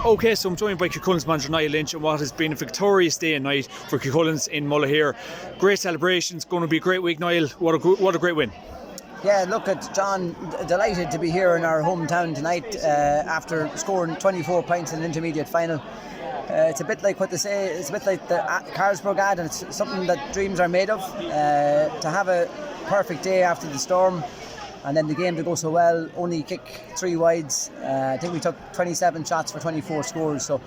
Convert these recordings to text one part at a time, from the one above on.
Okay, so I'm joined by Cúchulainns manager Niall Lynch and what has been a victorious day and night for Cúchulainns in Mullahere. Great celebrations, going to be a great week, Niall. What a great win. Yeah, look at John, delighted to be here in our hometown tonight after scoring 24 points in an intermediate final. It's a bit like what they say, it's a bit like the Carlsberg ad, and it's something that dreams are made of. To have a perfect day after the storm and then the game to go so well, only kick 3 wides. I think we took 27 shots for 24 scores, so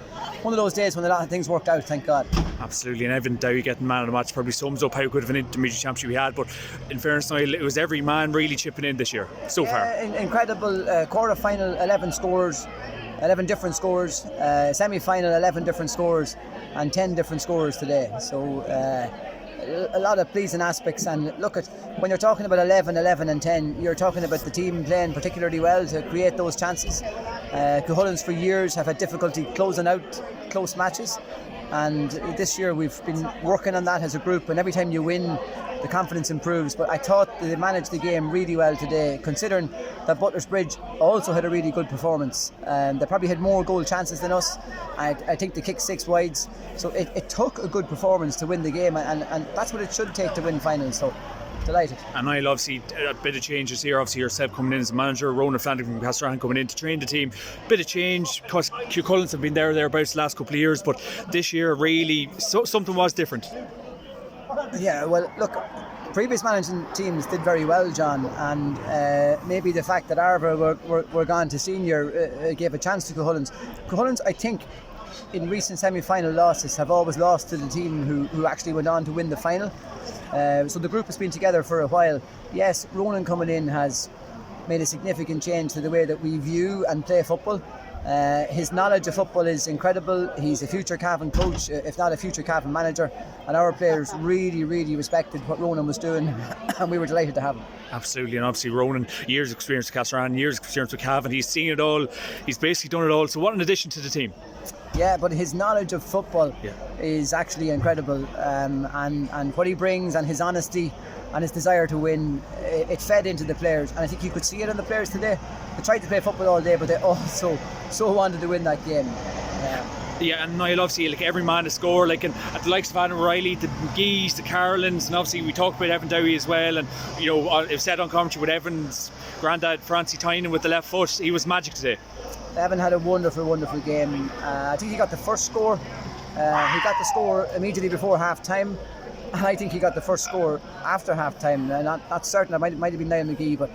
one of those days when a lot of things worked out, thank God. Absolutely, and Evan Dowie getting man of the match probably sums up how good of an intermediate championship we had, but in fairness, Niall, it was every man really chipping in this year so far. Incredible quarter-final, 11 scores, 11 different scores, semi-final, 11 different scores, and 10 different scores today. So a lot of pleasing aspects. And look, at when you're talking about 11 and 10, you're talking about the team playing particularly well to create those chances. Cúchulainns for years have had difficulty closing out close matches, and this year we've been working on that as a group, and every time you win the confidence improves. But I thought they managed the game really well today, considering that Butler's Bridge also had a really good performance. They probably had more goal chances than us. I think they kicked 6 wides, so it took a good performance to win the game, and that's what it should take to win finals. So delighted. And Niall, obviously a bit of changes here. Obviously yourself coming in as a manager, Ronan Flanagan from Castlerahan coming in to train the team. Bit of change because Cúchulainns have been thereabouts the last couple of years, but this year really something was different. Yeah, well, look, previous managing teams did very well, John, and maybe the fact that Arva were gone to senior gave a chance to Cúchulainns. Cúchulainns, I think, in recent semi-final losses have always lost to the team who actually went on to win the final. So the group has been together for a while. Yes, Ronan coming in has made a significant change to the way that we view and play football. His knowledge of football is incredible. He's a future Cavan coach, if not a future Cavan manager, and our players really respected what Ronan was doing and we were delighted to have him. Absolutely, and obviously Ronan, years of experience with Castlerahan, years of experience with Cavan, he's seen it all, he's basically done it all, so what an addition to the team. Yeah, but his knowledge of football is actually incredible, and what he brings and his honesty and his desire to win, it fed into the players, and I think you could see it in the players today. They tried to play football all day, but they also so wanted to win that game. Yeah, and Niall, obviously, like every man to score, like and at the likes of Adam O'Reilly, the McGee's, the Carolins, and obviously we talked about Evan Dowie as well, and you know, it was said on commentary with Evan's granddad Francie Tynan with the left foot, he was magic today. Evan had a wonderful game. I think he got the first score. He got the score immediately before half time, and I think he got the first score after half time. Not certain, it might have been Niall McGee, but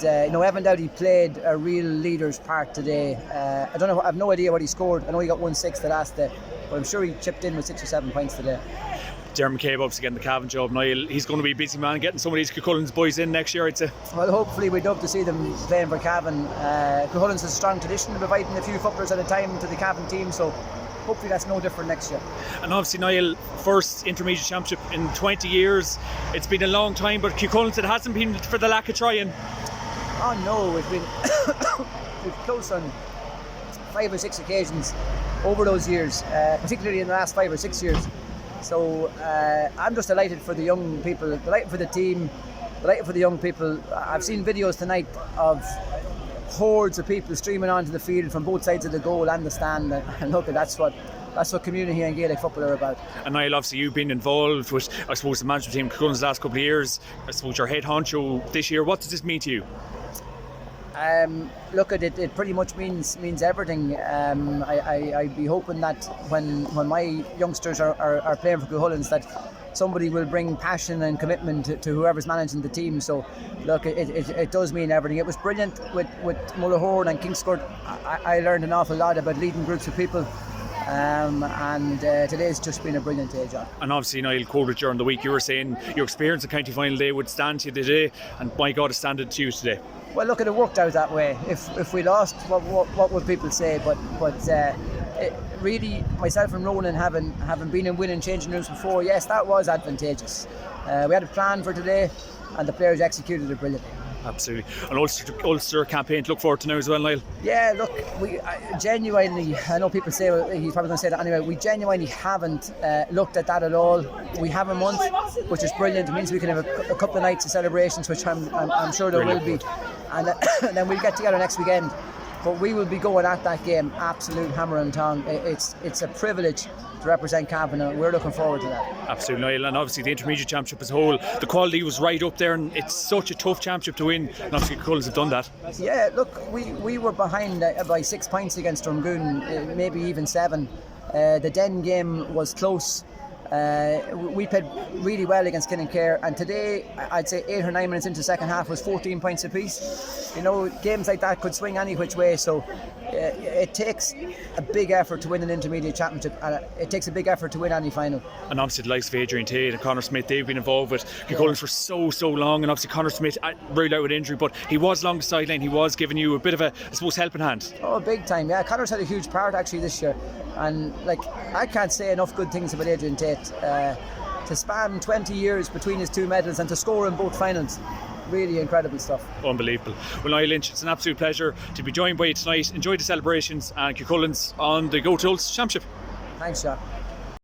Evan Dowdy played a real leader's part today. I don't know, I have no idea what he scored. I know he got 1-6 the last day, but I'm sure he chipped in with 6 or 7 points today. Dermot McCabe obviously getting the Cavan job. Niall, he's going to be a busy man getting some of these Cúchulainns boys in next year, I'd say. Well, hopefully we'd love to see them playing for Cavan. Cúchulainns has a strong tradition of inviting a few footballers at a time to the Cavan team, so hopefully that's no different next year. And obviously, Niall, first intermediate championship in 20 years. It's been a long time, but Cúchulainns, it hasn't been for the lack of trying. Oh no, we've been we've close on 5 or 6 occasions over those years, particularly in the last 5 or 6 years. So I'm just delighted for the young people, delighted for the team, delighted for the young people. I've seen videos tonight of hordes of people streaming onto the field from both sides of the goal and the stand, and look, that's what community and Gaelic football are about. And Niall, obviously you've been involved with, I suppose, the management team Cúchulainns the last couple of years. I suppose your head honcho this year. What does this mean to you? Look, it pretty much means everything. I'd be hoping that when my youngsters are playing for Cúchulainns, that somebody will bring passion and commitment to whoever's managing the team. So look, it does mean everything. It was brilliant with Mullahere and Kingscourt. I learned an awful lot about leading groups of people. And today's just been a brilliant day, John. And obviously, Niall, quoted during the week, you were saying your experience at county final day would stand to you today, and my God, it standed to you today. Well, look, it worked out that way. If we lost, what would people say? But really, myself and Ronan having been in winning changing rooms before, yes, that was advantageous. We had a plan for today, and the players executed it brilliantly. Absolutely. An Ulster campaign to look forward to now as well, Niall. Yeah, look, we genuinely, I know people say, well, he's probably going to say that anyway, we genuinely haven't looked at that at all. We have a month, which is brilliant. It means we can have a couple of nights of celebrations, which I'm sure there will be. And then we'll get together next weekend but we will be going at that game absolute hammer and tongue. It's a privilege to represent Cavan, and we're looking forward to that. Absolutely, Niall. And obviously the intermediate championship as a whole, the quality was right up there, and it's such a tough championship to win, and obviously Cúchulainns have done that. Yeah, look, we were behind by 6 points against Drumgoon, maybe even 7. The Den game was close. We played really well against Cúchulainns, and today I'd say 8 or 9 minutes into the second half was 14 points apiece. You know, games like that could swing any which way, so it takes a big effort to win an intermediate championship, and it takes a big effort to win any final. And obviously the likes of Adrian Tate and Conor Smith, they've been involved with Cúchulainns for so long, and obviously Conor Smith ruled out with injury, but he was along the sideline, he was giving you a bit of a, I suppose, helping hand. Oh, big time, yeah. Conor's had a huge part actually this year, and like, I can't say enough good things about Adrian Tate. To span 20 years between his 2 medals and to score in both finals, really incredible stuff. Unbelievable. Well, Niall Lynch, it's an absolute pleasure to be joined by you tonight. Enjoy the celebrations, and Cúchulainns on the Go to Ulster Championship. Thanks, John.